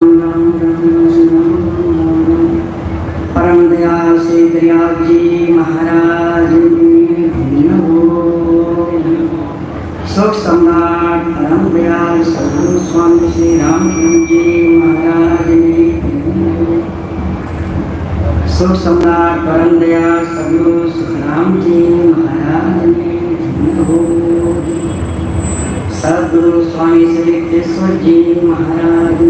परम दयाल से दरियाव जी महाराज सुख सम्राट परम दयाल सदगुरु स्वामी श्री रामचंद्र जी महाराज सुख सम्राट परम दयाल सदगुरु सुखराम जी महाराज सदगुरु स्वामी श्री केशव जी महाराज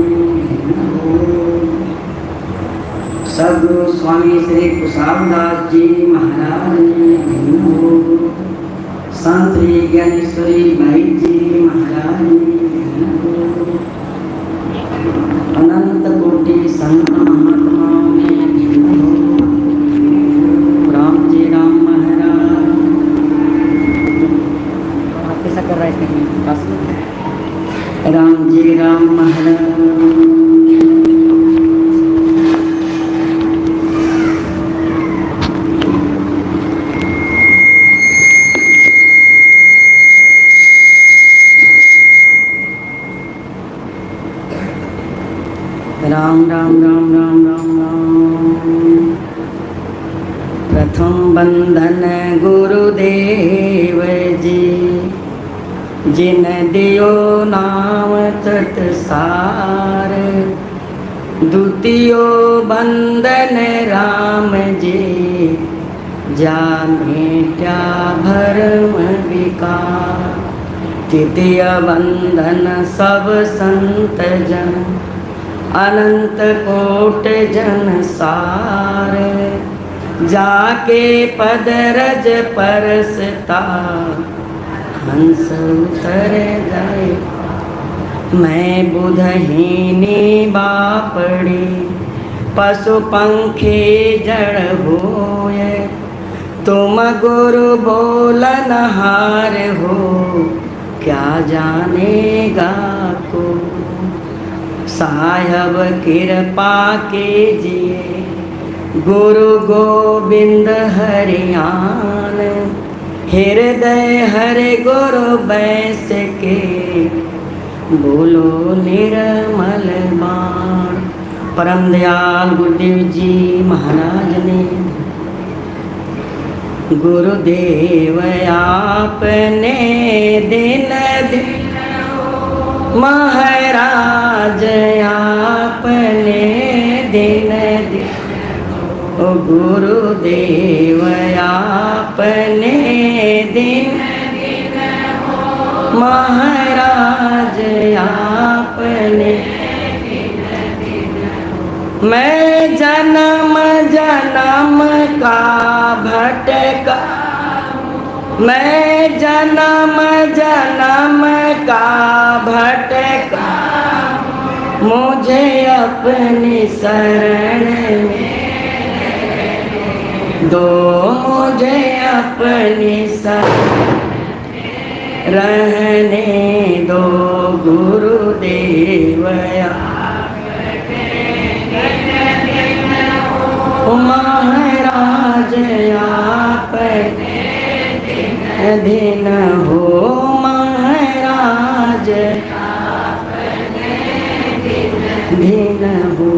सदगुरु स्वामी श्री कुशालदास जी महाराज संत श्री ज्ञानेश्वरी भाई जी महाराज अनंत कोटि संत महात्माओं ने राम जी राम महाराज कैसा कर रहा है राम जी राम महाराज राम राम राम राम राम राम। प्रथम बंधन गुरुदेव जी जिन दियो नाम तत्सार। द्वितीयो बंधन राम जी जा मेटा भरम विकार। तृतीय बंधन सब संत जन अनंत कोट जन सार। जाके पद रज परसता हंस उतर गए। मैं बुधहीनी बापड़ी पशु पंखी जड़ होए। तुम गुरु बोलनहार हो क्या जानेगा को। साहब कृपा कीजिए गुरु गोविंद हरियान। हृदय हरे गुरु बैस के बोलो निर्मल बाण। परम दयाल गुरुदेव जी महाराज ने गुरुदेव आपने दिन दिन महाराज आपने दिन दिन ओ गुरुदेव आपने दिन दिन महाराज आपने मैं जन्म जन्म का भटका। मैं जन्म जन्म का भटका। मुझे अपनी शरण में दो। मुझे अपनी शरण रहने दो गुरुदेव। महाराज आपने दिन हो महाराज दिन हो।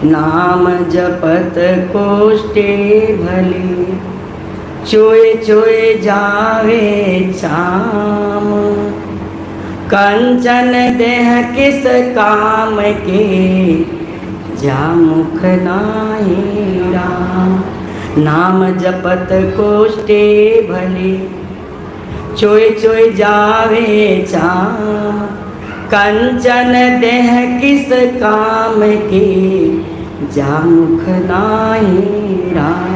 नाम जपत कोष्ठे भली चोए चोए जावे चाम। कंचन देह किस काम के जा मुख नाहि राम। नाम जपत कोष्ठे भली चोय चोय जावे चाम। कंचन देह किस काम के जा मुख नाहि राम।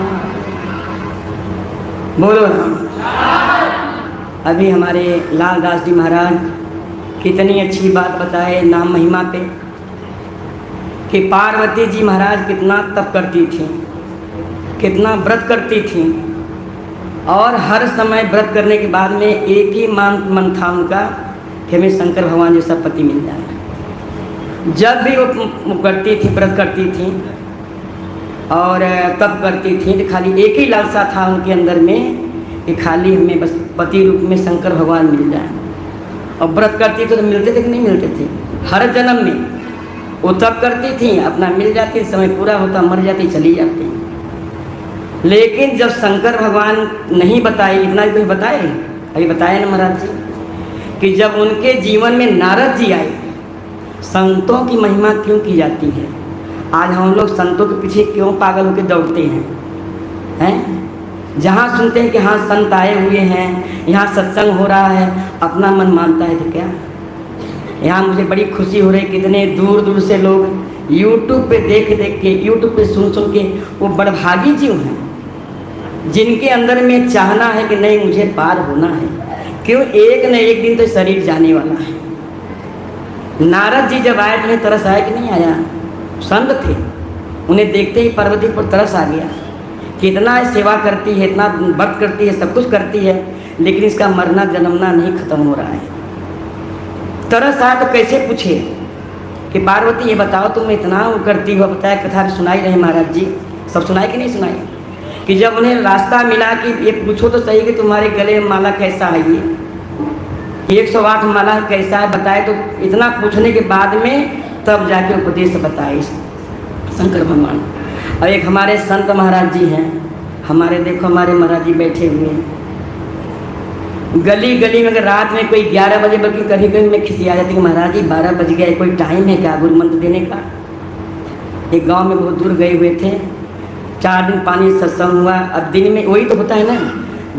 बोलो राम। अभी हमारे लालदास जी महाराज कितनी अच्छी बात बताए नाम महिमा पे कि पार्वती जी महाराज कितना तप करती थी, कितना व्रत करती थी और हर समय व्रत करने के बाद में एक ही मन था उनका कि हमें शंकर भगवान जैसा पति मिल जाए। जब भी वो करती थी व्रत करती थी और तप करती थी तो खाली एक ही लालसा था उनके अंदर में कि खाली हमें बस पति रूप में शंकर भगवान मिल जाए। और व्रत करती तो मिलते थे कि नहीं मिलते थे। हर जन्म में वो तब करती थी, अपना मिल जाती, समय पूरा होता मर जाती, चली जाती। लेकिन जब शंकर भगवान नहीं बताए, इतना ही तो बताए, अभी बताया ना महाराज जी कि जब उनके जीवन में नारद जी आए, संतों की महिमा क्यों की जाती है। आज हम लोग संतों के पीछे क्यों पागल होकर दौड़ते हैं? जहाँ सुनते हैं कि हाँ संत आए हुए हैं, यहाँ सत्संग हो रहा है, अपना मन मानता है तो क्या। यहाँ मुझे बड़ी खुशी हो रही, कितने दूर दूर से लोग यूट्यूब पे देख देख के, यूट्यूब पे सुन सुन के, वो बड़भागी जीव हैं जिनके अंदर में चाहना है कि नहीं मुझे पार होना है। क्यों, एक न एक दिन तो शरीर जाने वाला है। नारद जी जब आए तो उन्हें तरस आया कि नहीं आया? संत थे, उन्हें देखते ही पार्वती पर तरस आ गया कि इतना सेवा करती है, इतना व्रत करती है, सब कुछ करती है, लेकिन इसका मरना जन्मना नहीं खत्म हो रहा है। तरस आया तो कैसे पूछे कि पार्वती ये बताओ तुम इतना वो करती हो, बताया कथा सुनाई रहे महाराज जी, सब सुनाई कि नहीं सुनाई? कि जब उन्हें रास्ता मिला कि ये पूछो तो सही कि तुम्हारे गले में माला कैसा है, ये 108 माला कैसा है बताए, तो इतना पूछने के बाद में तब जाके उपदेश बताए शंकर भगवान। और एक हमारे संत महाराज जी हैं, हमारे देखो हमारे महाराज जी बैठे हुए हैं गली गली में। अगर रात में कोई 11 बजे, बल्कि कभी कभी मैं खिसिया जाती कि महाराज जी 12 बज गया, कोई टाइम है क्या गुरु मंत्र देने का? एक गांव में बहुत दूर गए हुए थे, 4 दिन पानी सत्संग हुआ। अब दिन में वही तो होता है ना,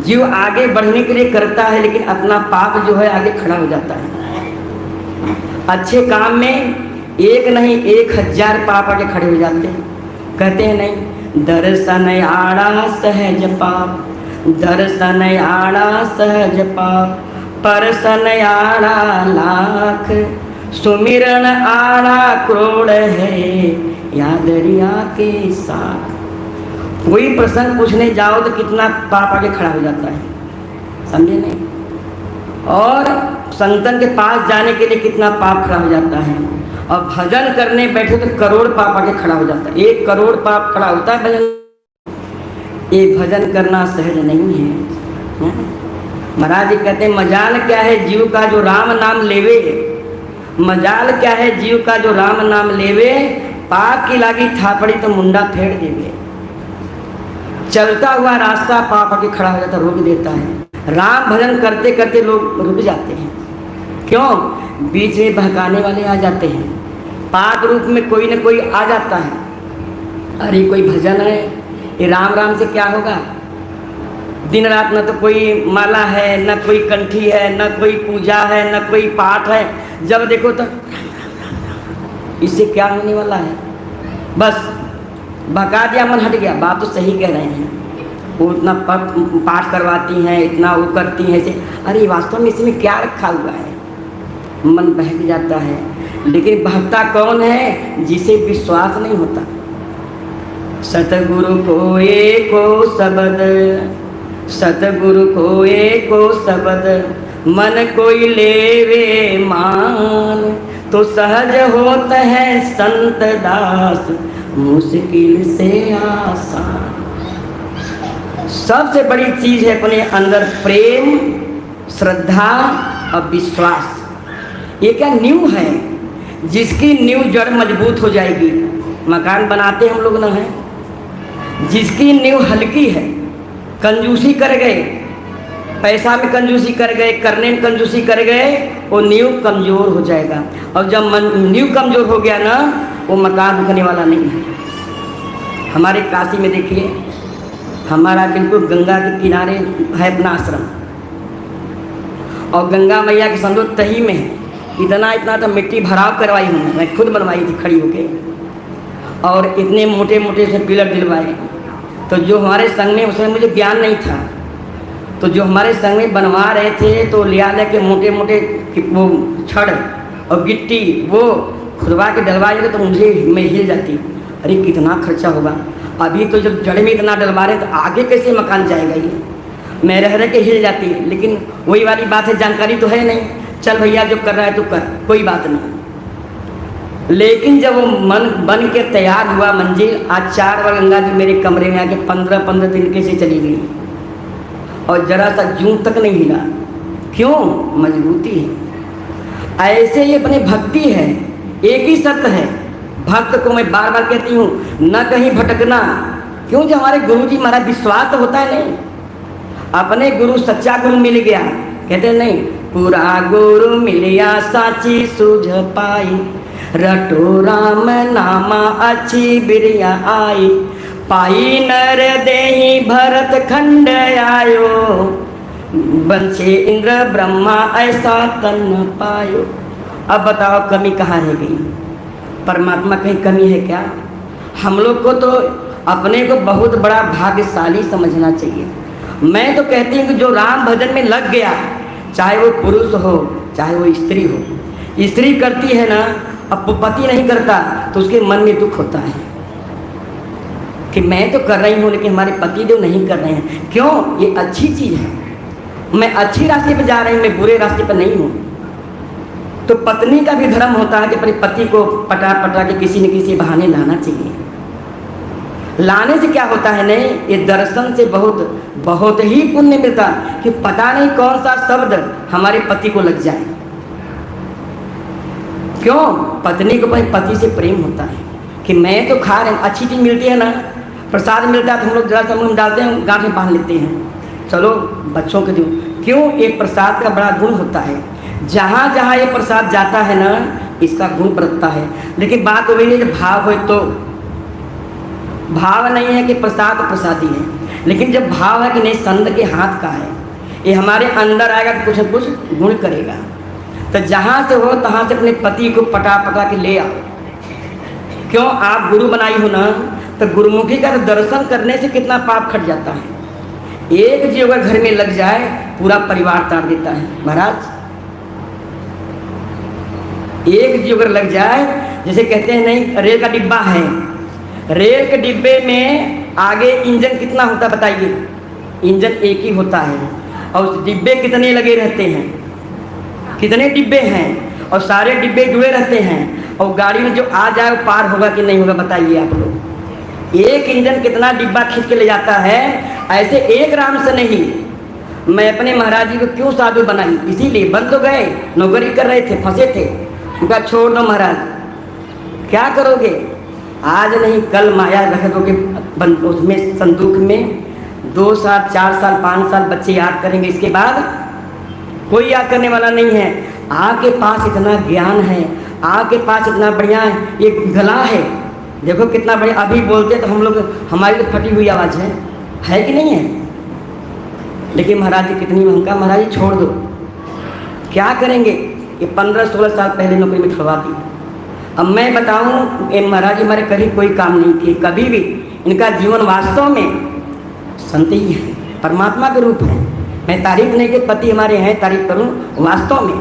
जीव आगे बढ़ने के लिए करता है, लेकिन अपना पाप जो है आगे खड़ा हो जाता है। अच्छे काम में एक नहीं 1000 पाप आगे खड़े हो जाते हैं। कहते हैं नहीं, दर्शन आड़ा सहज पाप, दर्शन आड़ा सहज पाप, परसन आड़ा लाख, सुमिरन आड़ा करोड़ है, याद रिया के साथ। कोई प्रश्न पूछने जाओ तो कितना पाप आगे खड़ा हो जाता है, समझे नहीं? और संतन के पास जाने के लिए कितना पाप खड़ा हो जाता है, और भजन करने बैठे तो करोड़ पाप आगे खड़ा हो जाता है। 1 करोड़ पाप खड़ा होता है भजन। ये भजन करना सहज नहीं है। महाराज जी कहते हैं मजाल क्या है जीव का जो राम नाम लेवे, मजाल क्या है जीव का जो राम नाम लेवे, पाप की लागी थापड़ी तो मुंडा फेर देवे। चलता हुआ रास्ता पाप आके खड़ा हो जाता, रोक देता है। राम भजन करते करते लोग रुक जाते हैं, क्यों? बीच में बहकाने वाले आ जाते हैं, पाप रूप में कोई न कोई आ जाता है। अरे कोई भजन है, ये राम राम से क्या होगा? दिन रात न तो कोई माला है, न कोई कंठी है, न कोई पूजा है, न कोई पाठ है। जब देखो तो इससे क्या होने वाला है? बस बका दिया, मन हट गया। बात तो सही कह रहे हैं, वो इतना पाठ करवाती हैं, इतना वो करती हैं ऐसे, अरे वास्तव में इसमें क्या रखा हुआ है? मन बहक जाता है। लेकिन बहकता कौन है? जिसे विश्वास नहीं होता। सतगुरु को एको शब्द, सतगुरु को एको शब्द, मन कोई लेवे मान, तो सहज होता है संत दास, मुश्किल से आसान। सबसे बड़ी चीज है अपने अंदर प्रेम, श्रद्धा और विश्वास। ये क्या नींव है? जिसकी नींव जड़ मजबूत हो जाएगी। मकान बनाते हम लोग ना हैं, जिसकी नींव हल्की है, कंजूसी कर गए, पैसा में कंजूसी कर गए, करने में कंजूसी कर गए, वो नींव कमज़ोर हो जाएगा। और जब नींव कमज़ोर हो गया ना, वो मकान रुकने वाला नहीं है। हमारे काशी में देखिए, हमारा बिल्कुल गंगा के किनारे है अपना आश्रम, और गंगा मैया के समझो तही में है। इतना तो मिट्टी भराव करवाई हूँ, मैं खुद बनवाई थी खड़ी होके, और इतने मोटे मोटे से पिलर दिलवाए। तो जो हमारे संग में, उसमें मुझे ज्ञान नहीं था, तो जो हमारे संग में बनवा रहे थे तो लिया के मोटे मोटे वो छड़ और गिट्टी वो खुदवा के डलवाए तो मुझे मैं हिल जाती। अरे कितना खर्चा होगा, अभी तो जब जड़ में इतना डलवा रहे तो आगे कैसे मकान जाएगा? ये मैं रह के हिल जाती। लेकिन वही वाली बात है, जानकारी तो है नहीं, चल भैया जो कर रहा है तो कर, कोई बात नहीं। लेकिन जब वो मन बन के तैयार हुआ मंजिल, आज 4 बार गंगा जी मेरे कमरे में आके 15-15 दिन कैसे चली गई, और जरा सा जूं तक नहीं हिला। क्यों? मजबूती है। ऐसे ही अपनी भक्ति है। एक ही शर्त है, भक्त को मैं बार बार कहती हूँ न कहीं भटकना। क्यों? जो हमारे गुरु जी महाराज, विश्वास तो होता है नहीं, अपने गुरु सच्चा गुरु मिल गया, कहते नहीं पूरा गुरु मिलिया साची सूझ पाई, रटो राम नामा अच्छी बिरिया आई, पाई नर देही भरत खंड आयो, बंशे इंद्र ब्रह्मा ऐसा तन पायो। अब बताओ कमी कहाँ रह गई? परमात्मा कहीं कमी है क्या? हम लोग को तो अपने को बहुत बड़ा भाग्यशाली समझना चाहिए। मैं तो कहती हूँ कि जो राम भजन में लग गया, चाहे वो पुरुष हो चाहे वो स्त्री हो, स्त्री करती है ना, अब पति नहीं करता तो उसके मन में दुख होता है कि मैं तो कर रही हूँ लेकिन हमारे पति देव नहीं कर रहे हैं। क्यों? ये अच्छी चीज़ है, मैं अच्छी रास्ते पर जा रही हूँ, मैं बुरे रास्ते पर नहीं हूँ। तो पत्नी का भी धर्म होता है कि अपने पति को पटा पटा के किसी न किसी बहाने लाना चाहिए। लाने से क्या होता है? नहीं, ये दर्शन से बहुत ही पुण्य मिलता कि पता नहीं कौन सा शब्द हमारे पति को लग जाए। क्यों? पत्नी को अपने पति से प्रेम होता है कि मैं तो खा रहे, अच्छी चीज़ मिलती है ना, प्रसाद मिलता है तो हम लोग जरा सा मुँह डालते हैं, गांठे बांध लेते हैं, चलो बच्चों के दो। क्यों? ये प्रसाद का बड़ा गुण होता है, जहाँ जहाँ ये प्रसाद जाता है ना, इसका गुण बरतता है। लेकिन बात वही है, जब भाव हो तो भाव नहीं है कि प्रसाद प्रसादी है, लेकिन जब भाव है कि नहीं संत के हाथ का है, ये हमारे अंदर आएगा तो कुछ न कुछ गुण करेगा। तो जहाँ से हो तहाँ से अपने पति को पटा पटा के ले आओ। क्यों? आप गुरु बनाई हो ना, तो गुरुमुखी का दर्शन करने से कितना पाप खट जाता है। एक जीव अगर घर में लग जाए पूरा परिवार तार देता है महाराज। एक जीव अगर लग जाए, जैसे कहते हैं नहीं रेल का डिब्बा है, रेल के डिब्बे में आगे इंजन कितना होता है बताइए? इंजन एक ही होता है, और उस डिब्बे कितने लगे रहते हैं? कितने डिब्बे हैं? और सारे डिब्बे जुड़े रहते हैं, और गाड़ी में जो आ जाए वो पार होगा कि नहीं होगा बताइए आप लोग। एक इंजन कितना डिब्बा खींच के ले जाता है। ऐसे एक राम से नहीं, मैं अपने महाराज जी को क्यों साधु बनाई? इसीलिए बन तो गए, नौकरी कर रहे थे, फंसे थे, उनका छोड़ दो महाराज, क्या करोगे? आज नहीं कल माया रख दोगे उसमें संदूक में। 2 साल 4 साल 5 साल बच्चे याद करेंगे, इसके बाद कोई याद करने वाला नहीं है। आपके पास इतना ज्ञान है, आपके पास इतना बढ़िया ये गला है, देखो कितना बढ़िया। अभी बोलते तो हम लोग, हमारी तो फटी हुई आवाज़ है कि नहीं है? लेकिन महाराज जी कितनी महंगा, महाराज जी छोड़ दो, क्या करेंगे? ये 15-16 साल पहले नौकरी में छुड़वा दी। अब मैं बताऊं, ये महाराज जी हमारे कभी कोई काम नहीं किए, कभी भी। इनका जीवन वास्तव में संत ही है, परमात्मा के रूप है। मैं तारीफ नहीं कि पति हमारे हैं तारीफ करूं, वास्तव में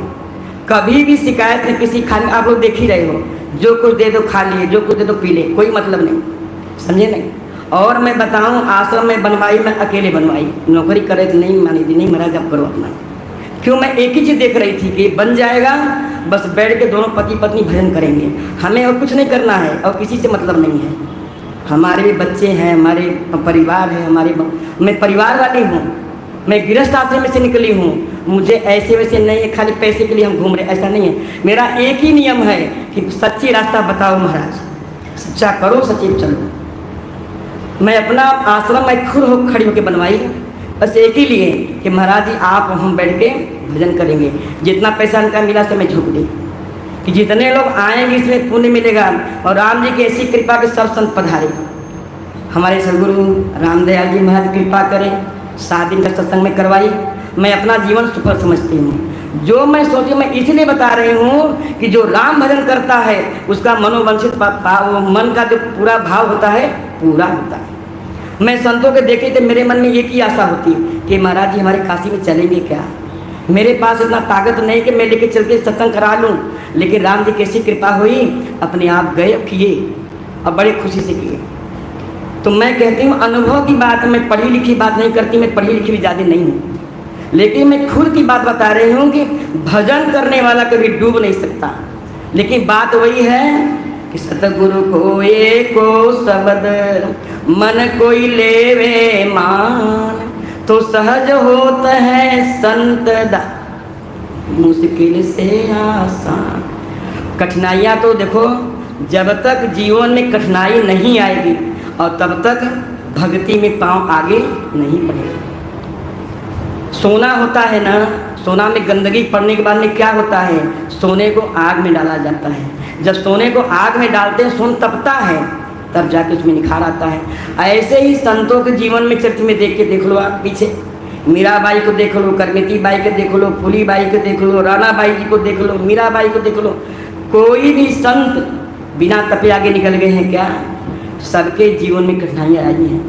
कभी भी शिकायत नहीं किसी खाने। आप लोग देख ही रहे हो, जो कुछ दे दो खा लिए, जो कुछ दे दो पी ले, कोई मतलब नहीं, समझे नहीं। और मैं बताऊं, आश्रम में बनवाई, मैं अकेले बनवाई, नौकरी करे तो नहीं मानी थी, नहीं महाराज अब करो अपना। क्यों? मैं एक ही चीज़ देख रही थी कि बन जाएगा, बस बैठ के दोनों पति पत्नी भजन करेंगे, हमें और कुछ नहीं करना है, और किसी से मतलब नहीं है। हमारे भी बच्चे हैं, हमारे परिवार है, मैं परिवार वाली हूँ, मैं गृहस्थ आश्रम में से निकली हूँ। मुझे ऐसे वैसे नहीं है खाली पैसे के लिए हम घूम रहे, ऐसा नहीं है। मेरा एक ही नियम है कि सच्ची रास्ता बताओ महाराज, सच्चा करो, सच्ची चलो। मैं अपना आश्रम में खुद खड़ी होकर बनवाई, बस एक ही लिए कि महाराज जी आप हम बैठ के भजन करेंगे, जितना पैसा इनका मिला सब मैं झोंक दी कि जितने लोग आएंगे इसमें पुण्य मिलेगा। और राम जी की ऐसी कृपा के सब संत पधारे, हमारे सदगुरु रामदयाल जी महाराज कृपा करें, 7 दिन का सत्संग में करवाई। मैं अपना जीवन सफल समझती हूँ। जो मैं सोची मैं इसलिए बता रही हूँ कि जो राम भजन करता है उसका मनोवंशित मन का जो पूरा भाव होता है पूरा होता है। मैं संतों के देखे तो मेरे मन में एक ही आशा होती कि महाराज जी हमारे काशी में चलेंगे क्या। मेरे पास इतना ताकत नहीं कि मैं लेके चल के सत्संग करा लूँ, लेकिन राम जी कैसी कृपा हुई, अपने आप गए किए और बड़े खुशी से किए। तो मैं कहती हूँ अनुभव की बात, मैं पढ़ी लिखी बात नहीं करती, मैं पढ़ी लिखी भी ज़्यादा नहीं हूँ, लेकिन मैं खुद की बात बता रही हूँ कि भजन करने वाला कभी डूब नहीं सकता। लेकिन बात वही है कि सतगुरु को एको शब्द मन कोई लेवे मान, तो सहज होता है संत दा मुश्किल से आसान। कठिनाइयाँ तो देखो जब तक जीवन में कठिनाई नहीं आएगी और तब तक भक्ति में पांव आगे नहीं बढ़ेगा। सोना होता है ना, सोना में गंदगी पड़ने के बाद में क्या होता है, सोने को आग में डाला जाता है। जब सोने को आग में डालते हैं, सोन तपता है, तब जाके उसमें निखार आता है। ऐसे ही संतों के जीवन में चरित्र में देख लो आप पीछे, मीराबाई को देख लो, करमती बाई को देख लो, फूली बाई को देख लो, राना बाई जी को देख लो, मीराबाई को देख लो। कोई भी संत बिना तपे आगे निकल गए हैं क्या? सबके जीवन में कठिनाइयाँ आई हैं,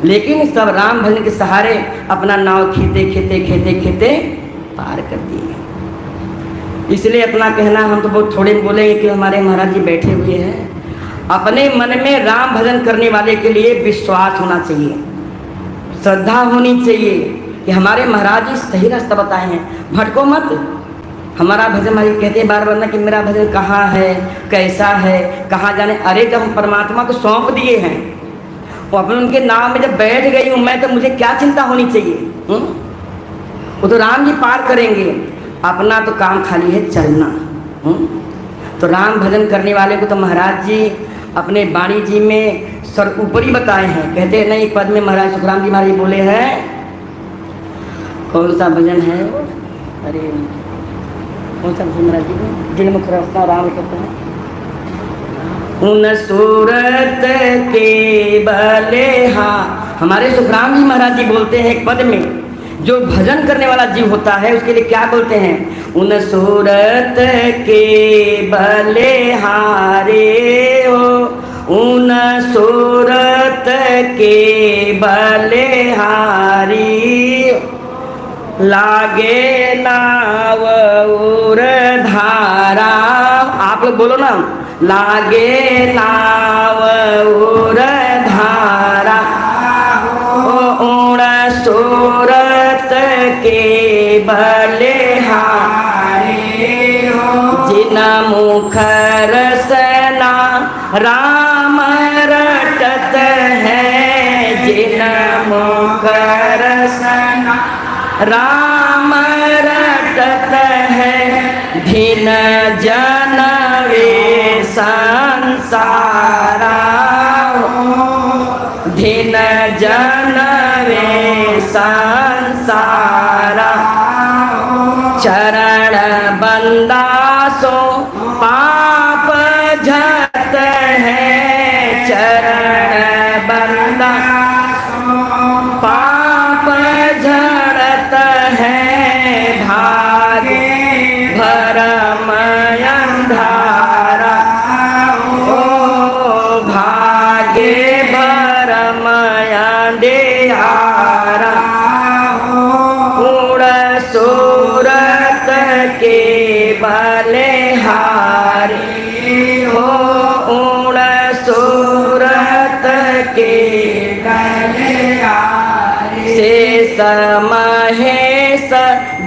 लेकिन सब राम भजन के सहारे अपना नाव खेते खेते खेते खेते पार कर दिए। इसलिए अपना कहना, हम तो बहुत थोड़े बोलेंगे कि हमारे महाराज जी बैठे हुए हैं। अपने मन में राम भजन करने वाले के लिए विश्वास होना चाहिए, श्रद्धा होनी चाहिए कि हमारे महाराज जी सही रास्ता बताए हैं, भटको मत। हमारा भजन भाई कहते हैं बार बार ना कि मेरा भजन कहाँ है, कैसा है, कहाँ जाने। अरे जब हम परमात्मा को सौंप दिए हैं, वो अपने उनके नाम में जब बैठ गई हूँ मैं, तो मुझे क्या चिंता होनी चाहिए? वो तो राम जी पार करेंगे, अपना तो काम खाली है चलना। तो राम भजन करने वाले को तो महाराज जी अपने वाणी जी में सर ऊपर ही बताए हैं। कहते हैं नहीं, पद में महाराज सुखराम जी महाराज बोले हैं, कौन सा भजन है? अरे कौन सा भजन महाराज जी को, जिन मुख रस्ता राम कहते हैं, उन सूरत के बले। हाँ, हमारे सुखराम जी महाराज जी बोलते हैं एक पद में, जो भजन करने वाला जीव होता है उसके लिए क्या बोलते हैं? उन सूरत के बले हारे हो, उन सूरत के बले हारी, लागे नाव उर धारा। आप लोग बोलो ना, लागे नाव उर धारा, उन सूरत के बले हारे हो, जिन मुख रसना राम रटत है, जिन मुख रसना राम रटत है, धिन जन वे संसारा, धिन जन वे संसारा, चरण बंदासो पाप झत है, चरण बंदासो पाप झड़त है, भागे भरम अंधारा, ओ भागे भरम अंधेरा, उड़ सूरत के बले हारे हो, उड़ सूरत के बले हारे, शेष महेश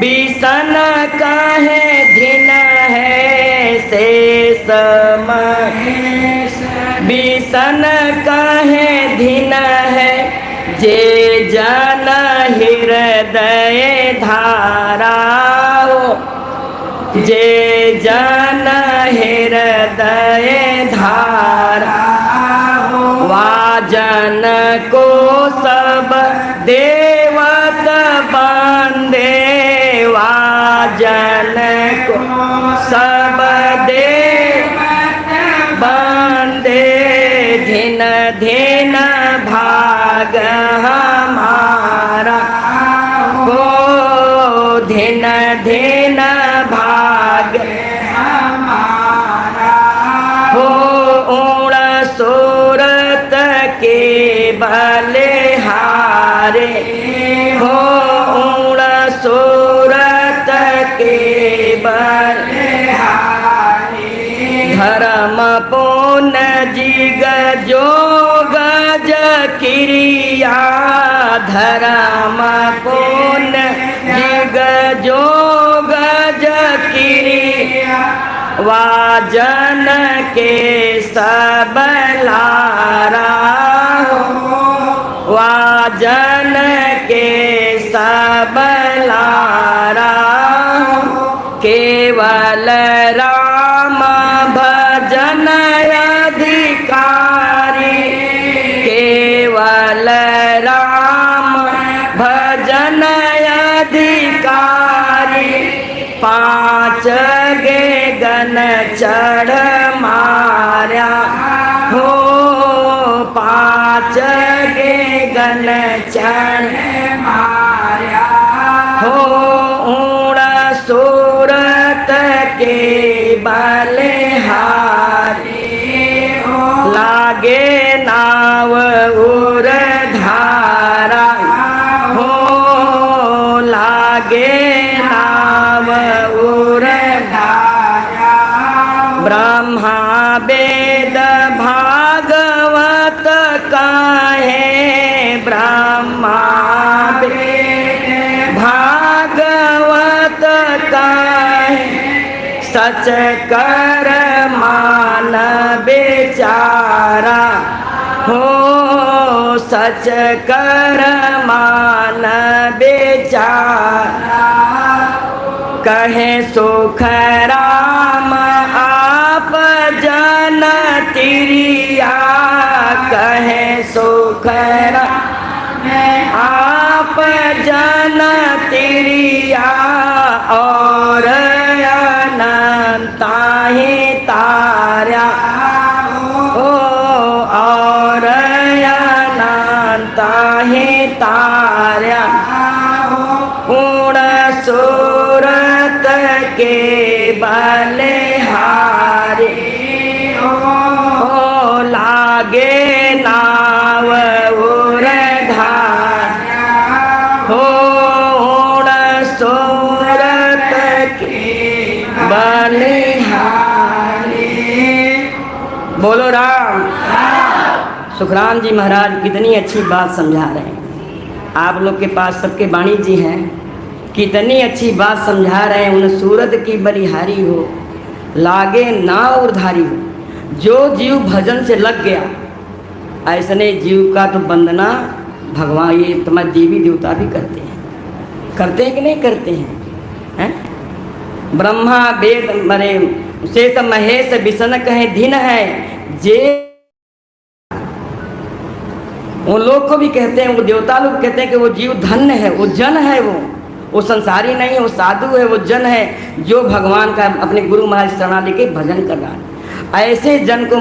बिसन कहे धिन है, शेष महेश बिसन कहे धिन है, जे जन हृदय धारा, जे जन हृदय धारा, वाजन को सब देवत बांधे, वाजन को सब देवत बांधे, धिन धिन भाग हमारा, हो धिन धिन भाग हमारा, हो उड़ सूरत के बले हारे, हो उड़ सूरत के बले हारे, धर्म पुण्य जिग जोग क्रिया, धर्म पुण्य जिग जोग क्रिया, वाजन के सब लारा, वाजन के सब लारा, केवल राम भजन नाच गे गन चढ़ माया हो ऊण सूरत के बलिहारी लागे नाव उर धारा हो लागे नाव उर धारा ब्रह्मा वेद भागवत काहे ब्रह्मा वेद भागवत काहे सच कर मान बेचारा हो सच कर मान बेचारा कहे सुख राम आप जन तिरिया कहे सुख राम आप जन तिरिया और अनंता ही तारा ओ और अनंता ही तारा पूर्ण सूरत के बलिहारी हो लागे नाव उर धारा हो पूर्ण सूरत के बलिहारी। बोलो राम। सुखराम जी महाराज कितनी अच्छी बात समझा रहे हैं। आप लोग के पास सबके वाणी जी हैं, कितनी अच्छी बात समझा रहे हैं। उन सूरत की बलिहारी हो लागे नाव उधारी हो। जो जीव भजन से लग गया ऐसने जीव का तो वंदना भगवान ये तुम्हारे देवी देवता भी करते हैं कि नहीं करते हैं? ब्रह्मा वेद मरे शेष महेश विष्णु कहे दिन है जे उन लोग को भी कहते हैं, वो देवता लोग कहते हैं कि वो जीव धन्य है, वो जन है, वो संसारी नहीं है, वो साधु है, वो जन है जो भगवान का अपने गुरु महाराज शरणा लेके भजन कर रहा है। ऐसे जन को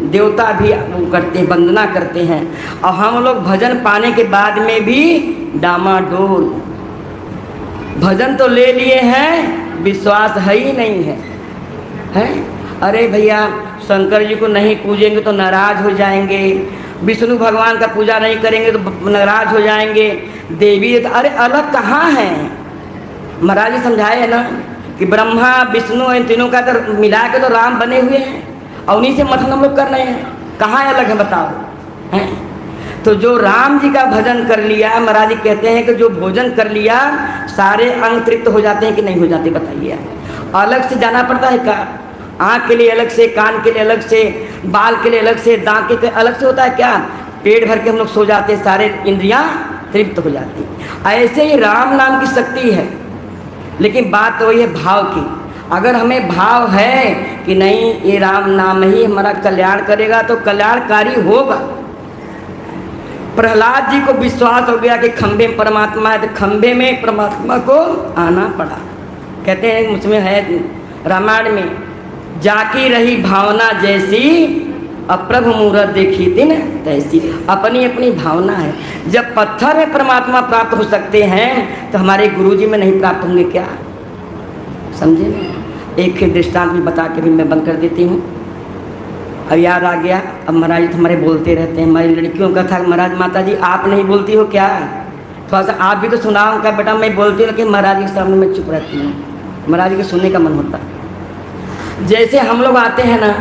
देवता भी करते हैं, वंदना करते हैं। और हम लोग भजन पाने के बाद में भी डामाडोल भजन तो ले लिए हैं, विश्वास है ही नहीं है। अरे भैया शंकर जी को नहीं पूजेंगे तो नाराज हो जाएंगे, विष्णु भगवान का पूजा नहीं करेंगे तो नाराज हो जाएंगे, देवी तो अरे अलग कहाँ है? महाराज जी समझाए है ना कि ब्रह्मा विष्णु इन तीनों का तो मिला के तो राम बने हुए हैं और उन्हीं से मथन हम लोग कर रहे हैं, कहाँ अलग है बताओ? हैं तो जो राम जी का भजन कर लिया, महाराज जी कहते हैं कि जो भोजन कर लिया सारे अंग तृप्त हो जाते हैं कि नहीं हो जाते बताइए? अलग से जाना पड़ता है क्या? आँख के लिए अलग से, कान के लिए अलग से, बाल के लिए अलग से, दांत के अलग से होता है क्या? पेट भर के हम लोग सो जाते हैं, सारे इंद्रियां तृप्त हो जाती हैं। ऐसे ही राम नाम की शक्ति है, लेकिन बात तो वही है भाव की। अगर हमें भाव है कि नहीं ये राम नाम ही हमारा कल्याण करेगा तो कल्याणकारी होगा। प्रहलाद जी को विश्वास हो गया कि खंभे में परमात्मा है, तो खंभे में परमात्मा को आना पड़ा। कहते हैं मुझमें है रामायण में, जाकी रही भावना जैसी अब प्रभु मूरत देखी दिन तैसी। अपनी अपनी भावना है। जब पत्थर में परमात्मा प्राप्त हो सकते हैं तो हमारे गुरुजी में नहीं प्राप्त होंगे क्या? समझे ना? एक दृष्टांत भी बता के भी मैं बंद कर देती हूँ। अब याद आ गया। अब महाराज जी हमारे बोलते रहते हैं, हमारी लड़कियों का था महाराज माता जी आप नहीं बोलती हो क्या? थोड़ा सा आप भी तो सुनाओ। का बेटा मैं बोलती हूँ लेकिन महाराज जी के सामने मैं चुप रहती हूँ, महाराज जी के सुनने का मन होता है। जैसे हम लोग आते हैं ना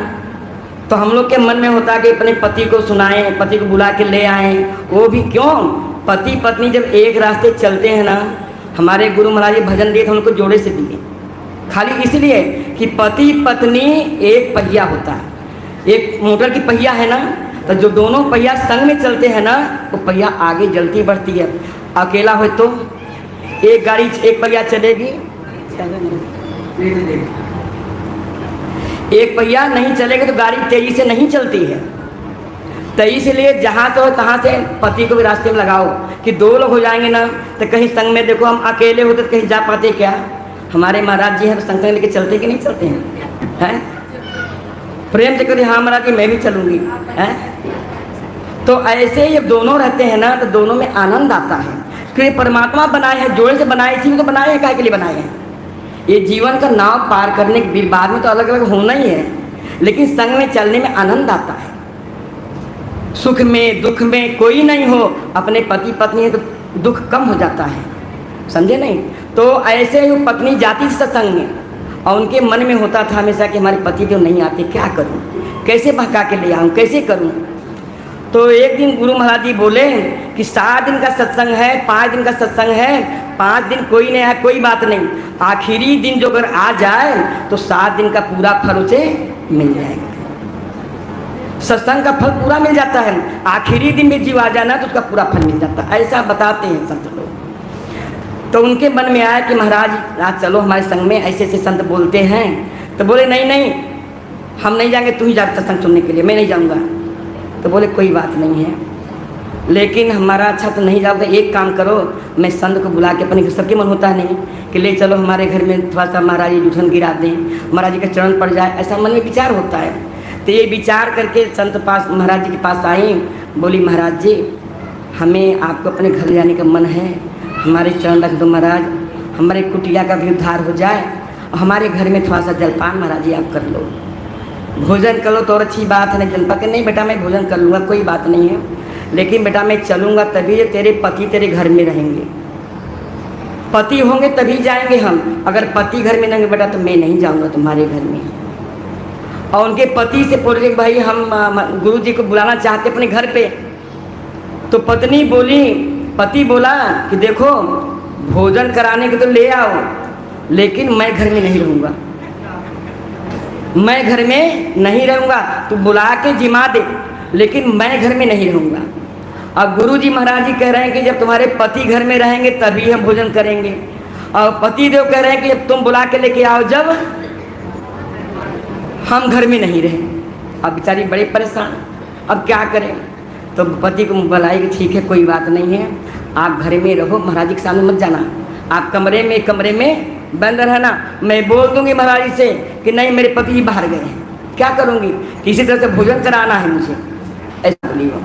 तो हम लोग के मन में होता है कि अपने पति को सुनाएं, पति को बुला के ले आएं। वो भी क्यों? पति पत्नी जब एक रास्ते चलते हैं ना, हमारे गुरु महाराज जी भजन दिए थे उनको जोड़े से दिए, खाली इसलिए कि पति पत्नी एक पहिया होता है। एक मोटर की पहिया है ना, तो जो दोनों पहिया संग में चलते हैं ना वो पहिया आगे जलती बढ़ती है। अकेला हो तो एक गाड़ी एक पहिया चलेगी, एक पहिया नहीं चलेगा तो गाड़ी तेजी से नहीं चलती है। तो इसलिए जहाँ तो तहाँ से पति को भी रास्ते में लगाओ कि दो लोग हो जाएंगे ना तो कहीं संग में। देखो हम अकेले होते तो कहीं जा पाते क्या? हमारे महाराज जी हैं तो संग संग लेके चलते कि नहीं चलते हैं? प्रेम से करिए हाँ महाराज जी मैं भी चलूँगी। हैं तो ऐसे ही जब दोनों रहते हैं ना तो दोनों में आनंद आता है। क्योंकि परमात्मा बनाए हैं, जोड़े से बनाए, इसी में तो बनाए हैं, काहे के लिए बनाए हैं। ये जीवन का नाव पार करने के बाद में तो अलग अलग होना ही है, लेकिन संग में चलने में आनंद आता है। सुख में दुख में कोई नहीं हो, अपने पति पत्नी है तो दुख कम हो जाता है, समझे नहीं। तो ऐसे ही पत्नी जाती सत्संग में और उनके मन में होता था हमेशा कि हमारे पति तो नहीं आते, क्या करूं, कैसे भगा के ले आऊं, कैसे करूं। तो एक दिन गुरु महाराज जी बोले कि 7 दिन का सत्संग है, 5 दिन का सत्संग है, 5 दिन कोई नहीं है, कोई बात नहीं, आखिरी दिन जो अगर आ जाए तो 7 दिन का पूरा फल उसे मिल जाएगा। सत्संग का फल पूरा मिल जाता है, आखिरी दिन में जीव आ जाना तो उसका पूरा फल मिल जाता है, ऐसा बताते हैं संत लोग। तो उनके मन में आया कि महाराज आज चलो हमारे संग में, ऐसे ऐसे संत बोलते हैं। तो बोले नहीं नहीं, हम नहीं जाएंगे, तू ही जा सत्संग सुनने के लिए, मैं नहीं जाऊँगा। तो बोले कोई बात नहीं है, लेकिन हमारा अच्छा तो नहीं जाओगे, एक काम करो, मैं संत को बुला के, अपने सबके मन होता है नहीं कि ले चलो हमारे घर में थोड़ा सा महाराज जी जूठन गिरा दें, महाराज जी का चरण पड़ जाए, ऐसा मन में विचार होता है। तो ये विचार करके संत पास महाराज जी के पास आई, बोली महाराज जी हमें आपको अपने घर जाने का मन है, हमारे चरण रख दो महाराज, हमारे कुटिया का भी उद्धार हो जाए और हमारे घर में थोड़ा सा जलपान महाराज जी आप कर लो, भोजन कर लो तो और अच्छी बात है। नहीं जलपान के नहीं बेटा मैं भोजन कर लूँगा, कोई बात नहीं है, लेकिन बेटा मैं चलूँगा तभी तेरे पति तेरे घर में रहेंगे, पति होंगे तभी जाएंगे हम, अगर पति घर में नहीं बेटा तो मैं नहीं जाऊँगा तुम्हारे घर में। और उनके पति से बोले भाई हम गुरु जी को बुलाना चाहते अपने घर पे। तो पत्नी बोली, पति बोला कि देखो भोजन कराने के तो ले आओ, लेकिन मैं घर में नहीं रहूँगा, मैं घर में नहीं रहूँगा, तू बुला के जिमा दे, लेकिन मैं घर में नहीं रहूँगा। अब गुरु जी महाराज जी कह रहे हैं कि जब तुम्हारे पति घर में रहेंगे तभी हम भोजन करेंगे, और पति देव कह रहे हैं कि जब तुम बुला के लेके आओ, जब हम घर में नहीं रहे। अब बेचारी बड़े परेशान, अब क्या करें। तो पति को बुलाई कि ठीक है कोई बात नहीं है, आप घर में रहो, महाराज जी के सामने मत जाना, आप कमरे में बंद रहना, मैं बोल दूंगी महाराज जी से कि नहीं मेरे पति जी बाहर गए हैं, क्या करूंगी, किसी तरह से भोजन कराना है मुझे, ऐसा बोली वो।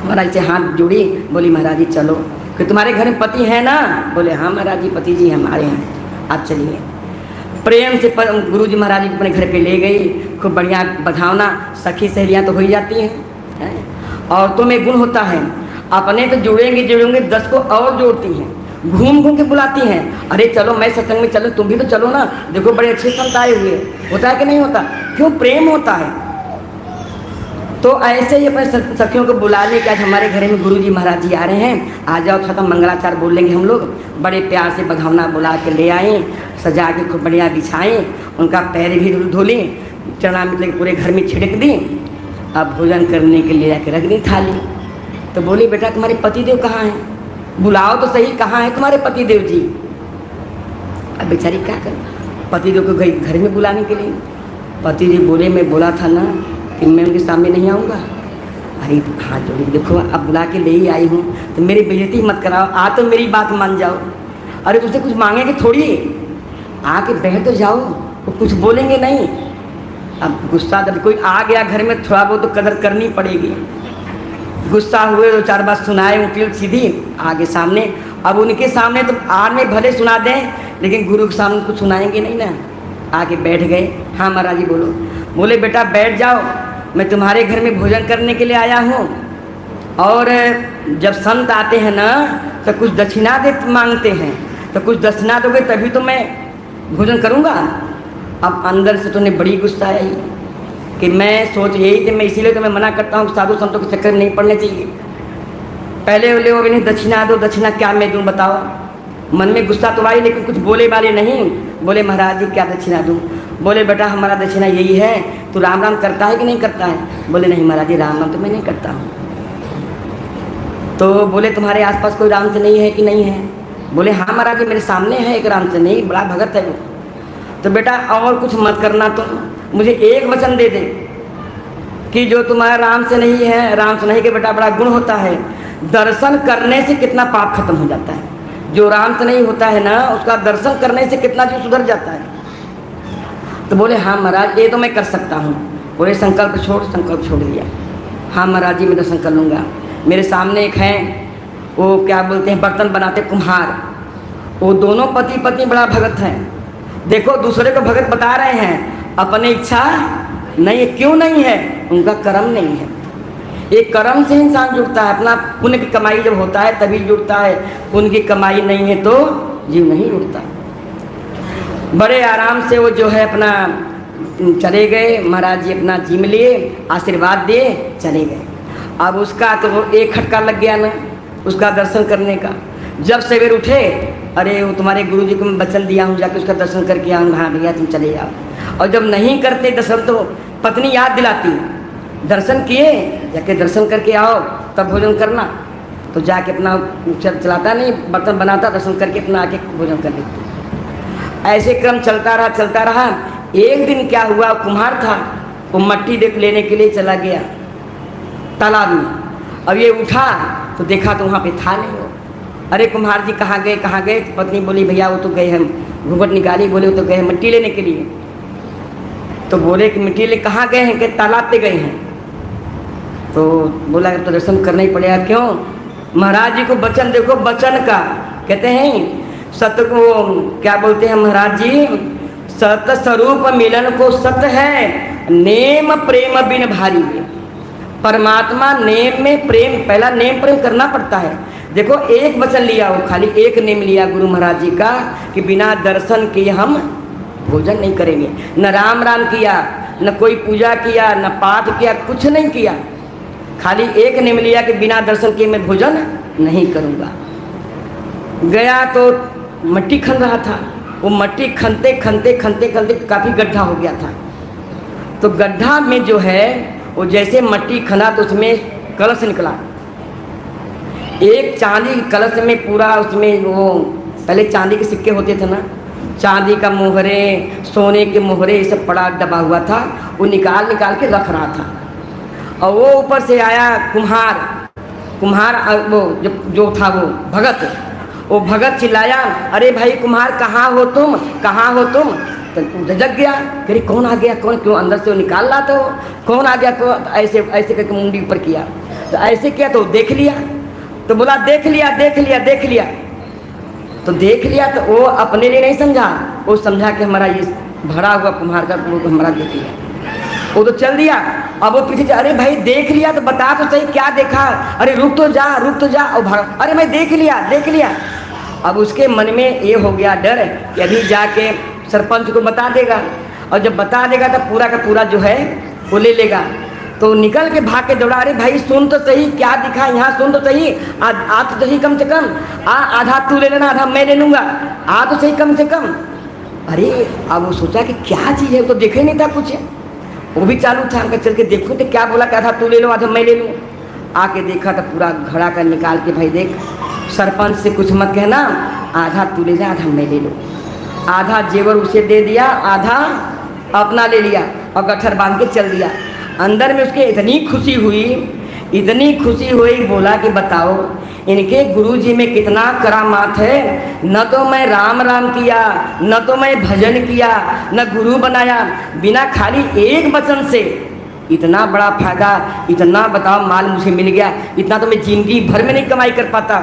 महाराज से हाथ जोड़ी, बोली महाराज जी चलो, कि तुम्हारे घर में पति है ना। बोले हाँ महाराज जी पति जी हमारे हैं, आप चलिए। प्रेम से गुरु जी महाराज जी अपने घर पे ले गई, खूब बढ़िया बधावना, सखी सहेलियाँ तो हो ही जाती हैं, औरतों में गुण होता है, अपने तो जुड़ेंगे 10 को और जोड़ती हैं, घूम घूम के बुलाती हैं, अरे चलो मैं सत्संग में चलो, तुम भी तो चलो ना, देखो बड़े अच्छे संत आए हुए, होता है कि नहीं होता, क्यों प्रेम होता है। तो ऐसे ही अपने सखियों को बुला ले कि आज हमारे घर में गुरु जी महाराज जी आ रहे हैं, आ जाओ, थोड़ा मंगलाचार बोल लेंगे हम लोग। बड़े प्यार से बधावना बुला के ले आए, सजा के खूब बढ़िया बिछाएँ, उनका पैर भी धोली, चना मतलब पूरे घर में छिड़क दी। अब भोजन करने के लिए जाके रख दी थाली। तो बोली बेटा तुम्हारे पतिदेव कहाँ हैं, बुलाओ तो सही, कहाँ है तुम्हारे पतिदेव जी। अब बेचारी क्या करे, पतिदेव को गई घर में बुलाने के लिए। पतिदेव बोले मैं बोला था ना कि मैं उनके सामने नहीं आऊँगा। अरे हाथ जोड़ी, देखो अब बुला के ले ही आई हूँ, तो मेरी बेइज्जती मत कराओ, आ तो मेरी बात मान जाओ। अरे तुझसे कुछ मांगेंगे थोड़ी, आके बैठ तो जाओ, वो कुछ बोलेंगे नहीं। अब गुस्सा जब कोई आ गया घर में, थोड़ा बहुत तो कदर करनी पड़ेगी। गुस्सा हुए, 2-4 बात सुनाए, उल्टी सीधी आगे सामने। अब उनके सामने तो आड़ में भले सुना दें, लेकिन गुरु के सामने कुछ सुनाएंगे नहीं ना। आके बैठ गए। हाँ महाराज जी बोलो। बोले बेटा बैठ जाओ, मैं तुम्हारे घर में भोजन करने के लिए आया हूँ, और जब संत आते हैं ना तो कुछ दक्षिणा दे मांगते हैं, तो कुछ दक्षिणा दोगे तभी तो मैं भोजन करूँगा। अब अंदर से तो उन्हें बड़ी गुस्सा आई कि मैं सोच यही कि मैं इसीलिए तो मैं मना करता हूँ साधु संतों के चक्कर में नहीं पड़ने चाहिए। पहले बोले वो नहीं दक्षिणा दो, दक्षिणा क्या मैं दूँ बताओ। मन में गुस्सा तो आई, लेकिन कुछ बोले वाले नहीं। बोले महाराज जी क्या दक्षिणा दूँ। बोले बेटा हमारा दक्षिणा यही है, तू राम राम करता है कि नहीं करता है। बोले नहीं महाराज जी राम राम तो मैं नहीं करता हूँ। तो बोले तुम्हारे आसपास कोई राम से नहीं है कि नहीं है। बोले हाँ महाराज जी मेरे सामने है एक राम से, नहीं बड़ा भगत है वो। तो बेटा और कुछ मत करना, तुम मुझे एक वचन दे दे कि जो तुम्हारा राम से नहीं है, राम से नहीं के बेटा बड़ा गुण होता है, दर्शन करने से कितना पाप खत्म हो जाता है। जो राम से नहीं होता है ना, उसका दर्शन करने से कितना जो सुधर जाता है। तो बोले हाँ महाराज ये तो मैं कर सकता हूँ। बोले संकल्प छोड़, संकल्प छोड़ दिया। हाँ महाराज जी मैं दर्शन कर लूँगा। मेरे सामने एक हैं, वो क्या बोलते हैं, बर्तन बनाते कुम्हार, वो दोनों पति पत्नी बड़ा भगत हैं। देखो दूसरे को भगत बता रहे हैं, अपनी इच्छा नहीं है। क्यों नहीं है? उनका कर्म नहीं है। एक कर्म से इंसान जुड़ता है, अपना पुण्य की कमाई जब होता है तभी जुड़ता है। पुण्य की कमाई नहीं है तो जीव नहीं जुड़ता। बड़े आराम से वो जो है अपना चले गए। महाराज जी अपना जिम लिए, आशीर्वाद दिए, चले गए। अब उसका तो एक खटका लग गया ना उसका दर्शन करने का। जब सवेर उठे, अरे वो तुम्हारे गुरु जी को मैं वचन दिया हूँ जाके उसका दर्शन करके आऊँ। हाँ भैया तुम चले जाओ। और जब नहीं करते दर्शन तो पत्नी याद दिलाती, दर्शन किए, जाके दर्शन करके आओ तब भोजन करना। तो जाके अपना चलाता नहीं, बर्तन बनाता, दर्शन करके अपना आके भोजन कर लेते। ऐसे क्रम चलता रहा। एक दिन क्या हुआ, कुम्हार था, वो मट्टी लेने के लिए चला गया तालाब में। अब ये उठा तो देखा तो वहाँ पे था नहीं वो। अरे कुम्हार जी कहाँ गए? तो पत्नी बोली भैया वो तो गए हैं, घूंघट निकाली, बोले वो तो गए हैं मिट्टी लेने के लिए। तो बोले कि मिट्टी ले कहाँ गए हैं? कि तालाब पे गए हैं। तो बोला तो दर्शन करना ही पड़ेगा। क्यों? महाराज जी को वचन देखो, वचन का कहते हैं सत्य को क्या बोलते हैं महाराज जी, सत्य स्वरूप मिलन को सत्य है, नेम प्रेम बिन भारी। परमात्मा नेम में प्रेम, पहला नेम प्रेम करना पड़ता है। देखो एक वचन लिया, वो खाली एक नेम लिया गुरु महाराज जी का कि बिना दर्शन किए हम भोजन नहीं करेंगे। न राम राम किया, न कोई पूजा किया, न पाठ किया, कुछ नहीं किया। खाली एक नेम लिया कि बिना दर्शन किए मैं भोजन नहीं करूँगा। गया तो मिट्टी खन रहा था। वो मिट्टी खनते काफ़ी गड्ढा हो गया था। तो गड्ढा में जो है वो जैसे मिट्टी खना तो उसमें कलश निकला। एक चांदी के कलश में पूरा, उसमें वो पहले चांदी के सिक्के होते थे ना, चांदी का मोहरे, सोने के मोहरे, ये सब पड़ा दबा हुआ था। वो निकाल के रख रहा था। और वो ऊपर से आया कुम्हार वो जो था वो भगत, वो भगत चिल्लाया, अरे भाई कुम्हार कहाँ हो तुम? तो जग गया, अरे कौन आ गया? कौन? क्यों? अंदर से वो निकाल रहा था। कौन आ गया? कौन? ऐसे करके मुंडी ऊपर किया। तो ऐसे किया तो देख लिया। तो बोला देख लिया। तो देख लिया तो वो अपने लिए नहीं समझा, वो समझा कि हमारा ये भरा हुआ कुम्हार का वो हमारा देख लिया। वो तो चल दिया। अब वो पीछे, अरे भाई देख लिया तो बता तो सही क्या देखा? अरे रुक तो जा। और भाग, अरे मैं देख लिया। अब उसके मन में ये हो गया डर कि अभी जाके सरपंच को बता देगा, और जब बता देगा तो पूरा का पूरा जो है वो ले लेगा। तो निकल के भाग के दौड़ा, अरे भाई सुन तो सही क्या दिखा यहाँ, सुन तो सही, आ तो सही कम से कम, आधा तू ले लेना, आधा मैं ले लूँगा, आ तो सही कम से कम। अरे अब वो सोचा कि क्या चीज़ है, वो तो देखे नहीं था कुछ, वो भी चालू था। हमका चल के देखो तो क्या बोला कि आधा तू ले लो आधा मैं ले लूँ। आके देखा तो पूरा घड़ा का निकाल के, भाई देख सरपंच से कुछ मत कहना, आधा तू ले जा आधा मैं ले लूँ। आधा जेवर उसे दे दिया, आधा अपना ले लिया और गट्ठर बांध के चल दिया। अंदर में उसके इतनी खुशी हुई, बोला कि बताओ इनके गुरुजी में कितना करामात है। न तो मैं राम राम किया, न तो मैं भजन किया, न गुरु बनाया, बिना खाली एक वचन से इतना बड़ा फायदा, इतना बताओ माल मुझे मिल गया, इतना तो मैं जिंदगी भर में नहीं कमाई कर पाता।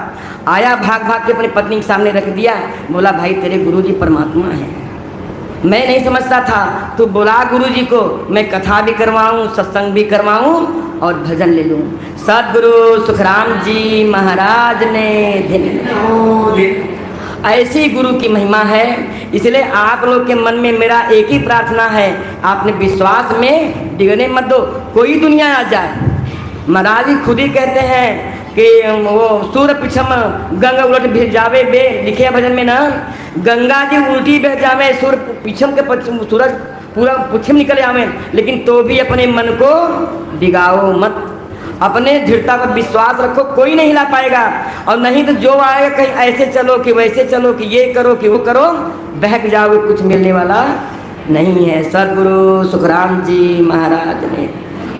आया भाग के अपनी पत्नी के सामने रख दिया, बोला भाई तेरे गुरुजी परमात्मा है, मैं नहीं समझता था, तो बोला गुरुजी को मैं कथा भी करवाऊं, सत्संग भी करवाऊं और भजन ले लूं। सदगुरु सुखराम जी महाराज ने ऐसी गुरु की महिमा है। इसलिए आप लोग के मन में मेरा एक ही प्रार्थना है, आपने विश्वास में डिगने मत दो, कोई दुनिया आ जाए। महाराज जी खुद ही कहते हैं कि वो सूर्य पिछम गंगा उलट भिर जावे बे, लिखे भजन में ना, गंगा जी उल्टी बह जावे, सूर्य पिछम के सूरज पूरा पश्चिम निकल आवे, लेकिन तो भी अपने मन को डिगाओ मत, अपने दृढ़ता पर विश्वास रखो, कोई नहीं हिला पाएगा। और नहीं तो जो आएगा कहीं ऐसे चलो कि वैसे चलो कि ये करो कि वो करो, बहक जाओगे, कुछ मिलने वाला नहीं है। सदगुरु सुखराम जी महाराज ने